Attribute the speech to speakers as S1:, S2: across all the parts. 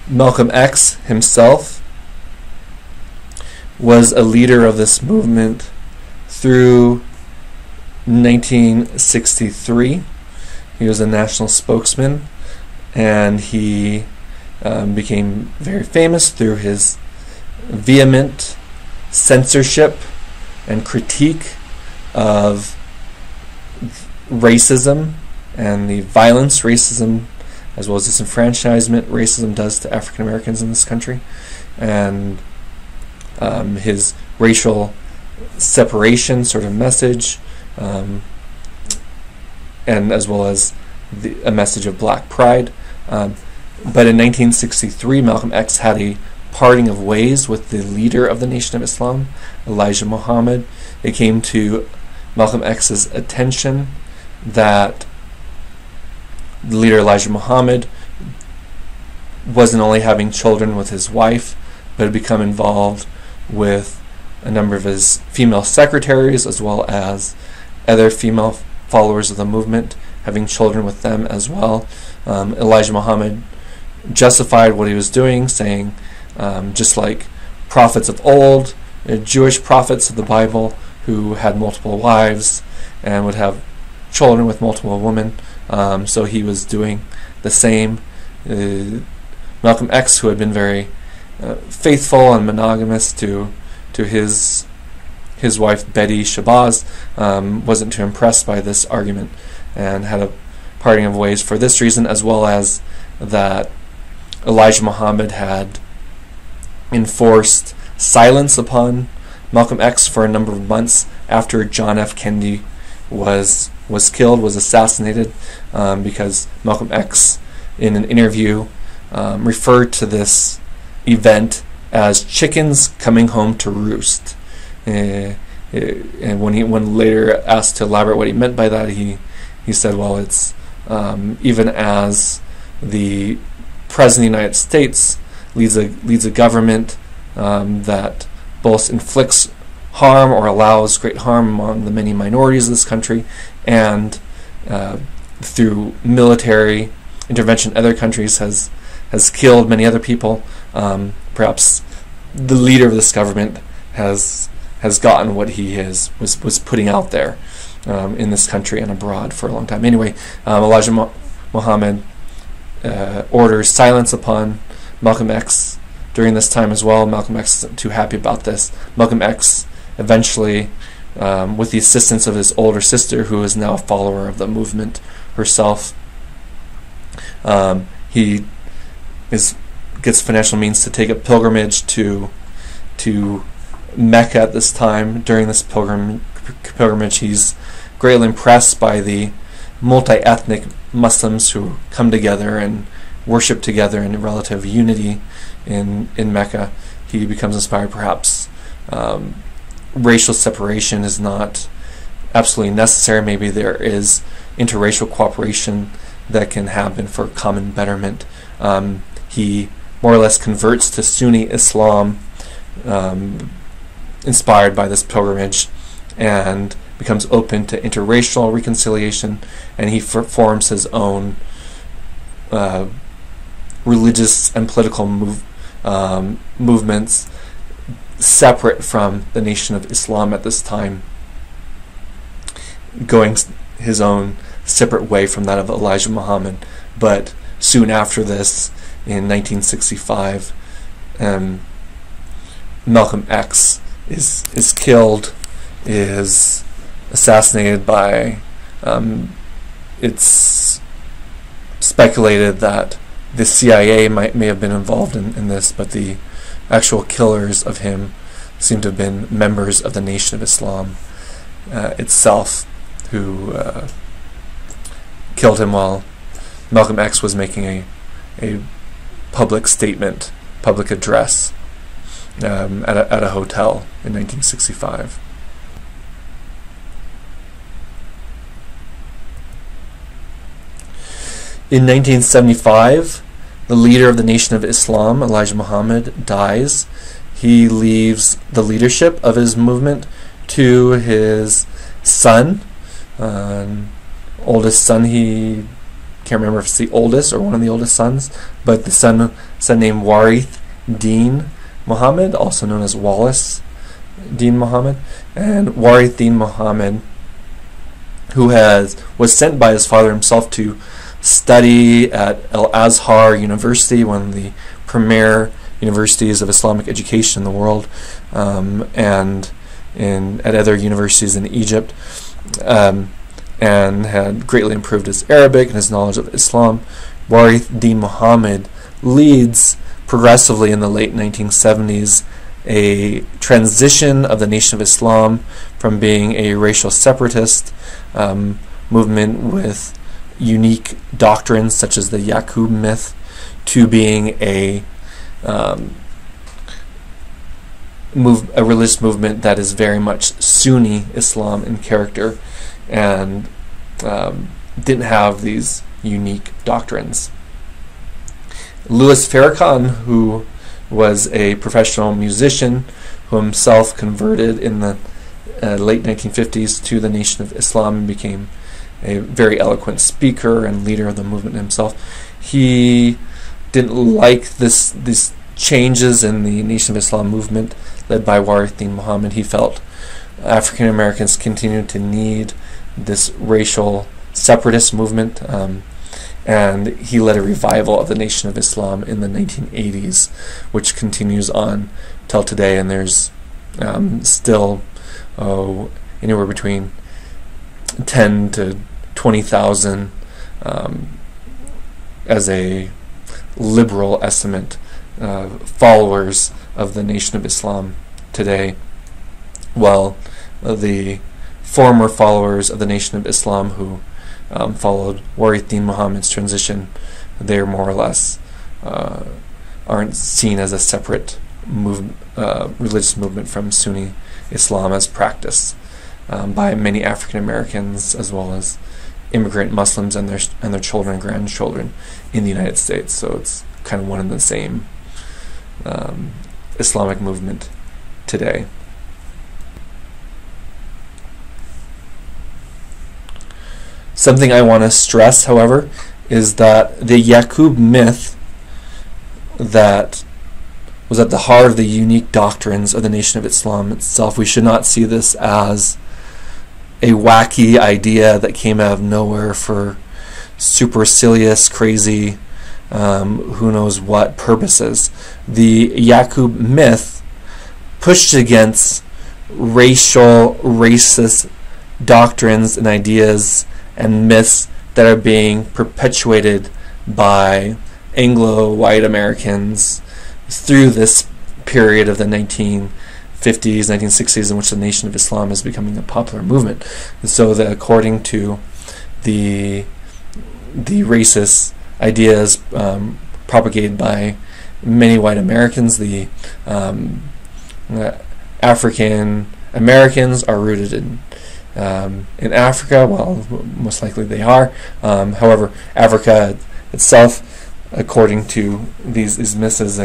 S1: Malcolm X himself was a leader of this movement through 1963. He was a national spokesman, and he became very famous through his vehement censorship and critique of racism and the violence racism, as well as disenfranchisement racism does to African Americans in this country, and his racial separation sort of message, and as well as a message of black pride. But in 1963, Malcolm X had a parting of ways with the leader of the Nation of Islam, Elijah Muhammad. It came to Malcolm X's attention that the leader Elijah Muhammad wasn't only having children with his wife, but had become involved with a number of his female secretaries, as well as other female followers of the movement, having children with them as well. Elijah Muhammad justified what he was doing, saying, just like prophets of old, Jewish prophets of the Bible who had multiple wives and would have children with multiple women, so he was doing the same. Malcolm X, who had been very faithful and monogamous to his wife Betty Shabazz, wasn't too impressed by this argument and had a parting of ways for this reason, as well as that Elijah Muhammad had enforced silence upon Malcolm X for a number of months after John F. Kennedy was killed, was assassinated, because Malcolm X, in an interview, referred to this event as chickens coming home to roost. And when later asked to elaborate what he meant by that, he said, well, it's even as the President of the United States leads a government that both inflicts harm or allows great harm among the many minorities of this country, and through military intervention in other countries has killed many other people. Perhaps the leader of this government has gotten what he was putting out there in this country and abroad for a long time. Anyway, Elijah Muhammad orders silence upon Malcolm X during this time as well. Malcolm X isn't too happy about this. Malcolm X eventually, with the assistance of his older sister, who is now a follower of the movement herself, he gets financial means to take a pilgrimage to Mecca at this time. During this pilgrimage, he's greatly impressed by the multi-ethnic Muslims who come together and worship together in relative unity in Mecca. He becomes inspired. Perhaps racial separation is not absolutely necessary. Maybe there is interracial cooperation that can happen for common betterment. He more or less converts to Sunni Islam, inspired by this pilgrimage, and becomes open to interracial reconciliation, and he forms his own religious and political movements separate from the Nation of Islam at this time, going his own separate way from that of Elijah Muhammad. But soon after this, in 1965, Malcolm X is killed, is assassinated by, it's speculated that the CIA may have been involved in this, but the actual killers of him seem to have been members of the Nation of Islam itself, who killed him while Malcolm X was making a public statement, public address at a hotel in 1965. In 1975, the leader of the Nation of Islam, Elijah Muhammad, dies. He leaves the leadership of his movement to his son, oldest son he can't remember if it's the oldest or one of the oldest sons, but the son named Warith Din Muhammad, also known as Wallace Din Muhammad, and Warith Din Muhammad, who was sent by his father himself to study at Al-Azhar University, one of the premier universities of Islamic education in the world, and at other universities in Egypt, and had greatly improved his Arabic and his knowledge of Islam. Warith Din Muhammad leads progressively in the late 1970s a transition of the Nation of Islam from being a racial separatist movement with unique doctrines such as the Yaqub myth to being a religious movement that is very much Sunni Islam in character and didn't have these unique doctrines. Louis Farrakhan, who was a professional musician who himself converted in the late 1950s to the Nation of Islam and became a very eloquent speaker and leader of the movement himself, he didn't like these changes in the Nation of Islam movement led by Warith Din Muhammad. He felt African Americans continued to need this racial separatist movement, and he led a revival of the Nation of Islam in the 1980s, which continues on till today, and there's still anywhere between 10 to 20,000 as a liberal estimate followers of the Nation of Islam today, while the former followers of the Nation of Islam who followed Warith Din Muhammad's transition, they're more or less aren't seen as a separate religious movement from Sunni Islam as practiced by many African Americans as well as immigrant Muslims and their children and grandchildren in the United States. So it's kind of one and the same Islamic movement today. Something I want to stress, however, is that the Yaqub myth that was at the heart of the unique doctrines of the Nation of Islam itself, we should not see this as a wacky idea that came out of nowhere for supercilious, crazy, who knows what purposes. The Yaqub myth pushed against racial, racist doctrines and ideas and myths that are being perpetuated by Anglo-white Americans through this period of the 1950s, 1960s, in which the Nation of Islam is becoming a popular movement. And so that according to the racist ideas propagated by many white Americans, the African Americans are rooted in Africa. Well, most likely they are. However, Africa itself, according to these myths, is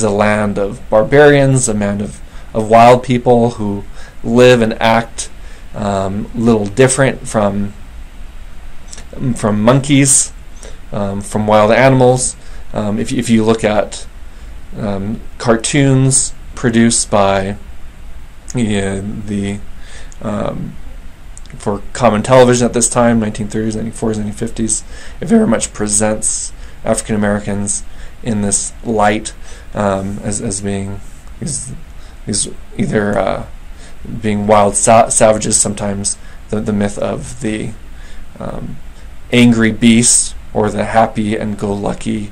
S1: a land of barbarians, a land of wild people who live and act little different from monkeys, from wild animals. If you look at cartoons produced by for common television at this time, 1930s, 1940s, 1950s, it very much presents African Americans in this light as being either being wild savages. Sometimes the myth of the angry beast or the happy and go lucky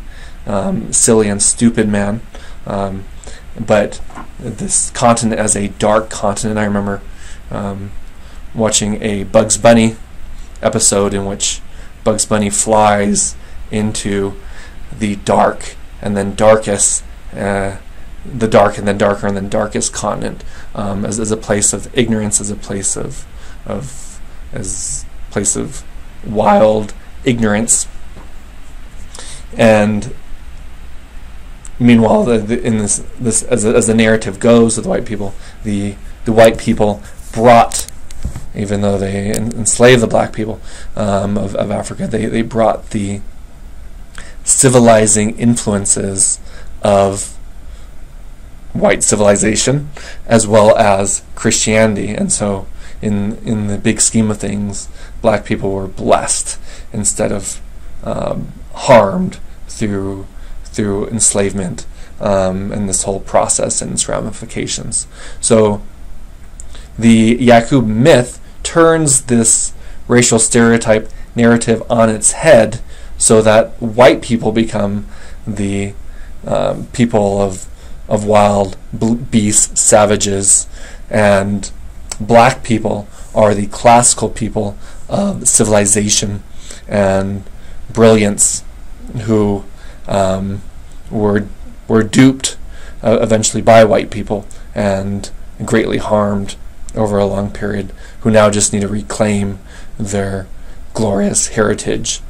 S1: silly and stupid man, but this continent as a dark continent. I remember watching a Bugs Bunny episode in which Bugs Bunny flies into the dark and then darkest, the dark and then darker and then darkest continent, as a place of ignorance, as a place of wild ignorance. And meanwhile, in this as the narrative goes, with the white people, the white people brought even though they enslaved the black people of Africa, they brought the civilizing influences of white civilization as well as Christianity. And so in the big scheme of things, black people were blessed instead of harmed through enslavement and this whole process and its ramifications. So the Yaqub myth turns this racial stereotype narrative on its head so that white people become the people of wild beasts, savages, and black people are the classical people of civilization and brilliance who were duped eventually by white people and greatly harmed over a long period, who now just need to reclaim their glorious heritage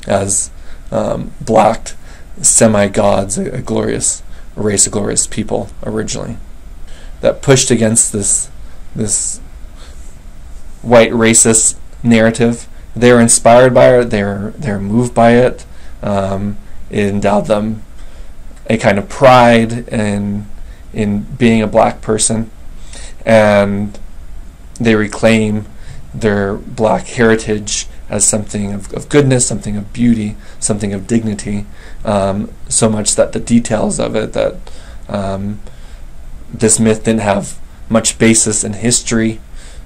S1: as black semi-gods, a glorious race, a glorious people originally, that pushed against this white racist narrative. They're inspired by it, they're moved by it. It endowed them a kind of pride in being a black person, and they reclaim their black heritage as something of goodness, something of beauty, something of dignity, so much that the details of it, that this myth didn't have much basis in history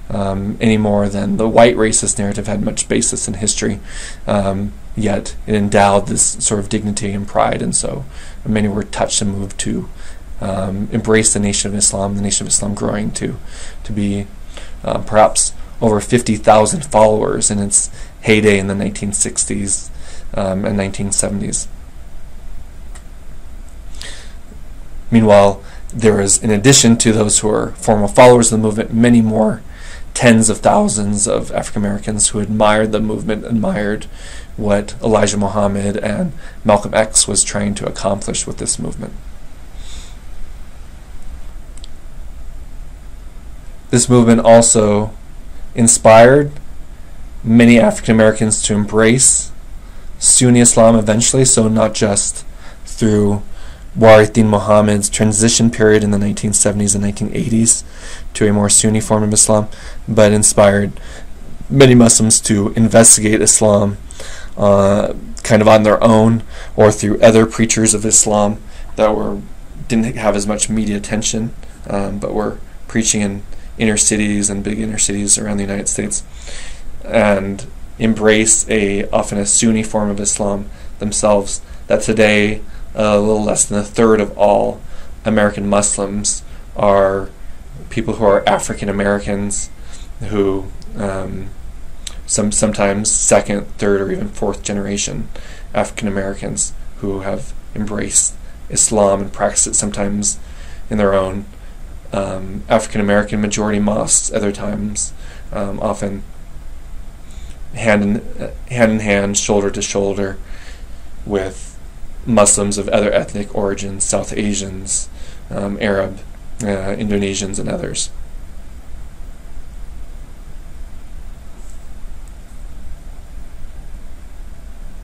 S1: any more than the white racist narrative had much basis in history, yet it endowed this sort of dignity and pride, and so many were touched and moved to embrace the Nation of Islam, the Nation of Islam growing to be perhaps over 50,000 followers in its heyday in the 1960s and 1970s. Meanwhile, there is, in addition to those who are formal followers of the movement, many more tens of thousands of African Americans who admired the movement, admired what Elijah Muhammad and Malcolm X was trying to accomplish with this movement. This movement also inspired many African Americans to embrace Sunni Islam eventually, so not just through Warithin Muhammad's transition period in the 1970s and 1980s to a more Sunni form of Islam, but inspired many Muslims to investigate Islam kind of on their own or through other preachers of Islam that didn't have as much media attention, but were preaching in inner cities and big inner cities around the United States, and embrace often a Sunni form of Islam themselves, that today a little less than a third of all American Muslims are people who are African Americans, who sometimes second, third, or even fourth generation African Americans who have embraced Islam and practiced it, sometimes in their own African American majority mosques, other times often hand in hand, shoulder to shoulder with Muslims of other ethnic origins, South Asians, Arab, Indonesians, and others.